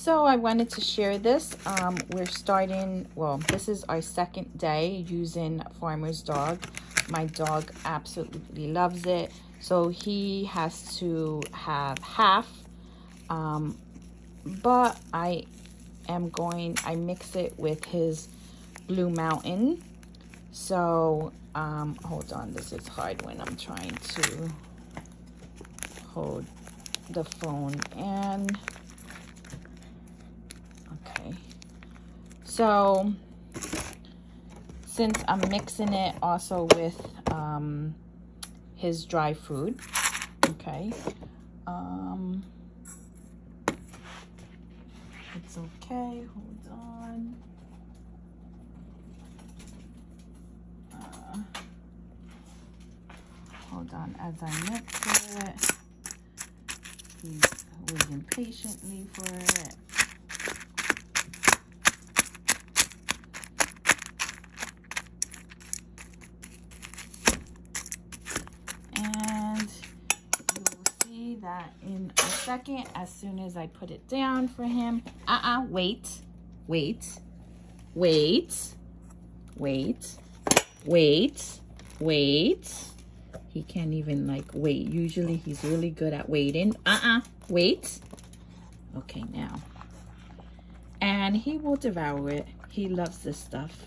So I wanted to share this. We're starting, well, this is our second day using Farmer's Dog. My dog absolutely loves it. So he has to have half, but I mix it with his Blue Mountain. So, hold on, this is hard when I'm trying to hold the phone and, okay. So, since I'm mixing it also with his dry food, okay, it's okay, hold on. Hold on as I mix it. He's waiting patiently for it. And you will see that in a second, as soon as I put it down for him. Wait. He can't even like wait. Usually he's really good at waiting. Wait. Okay, now. And he will devour it. He loves this stuff.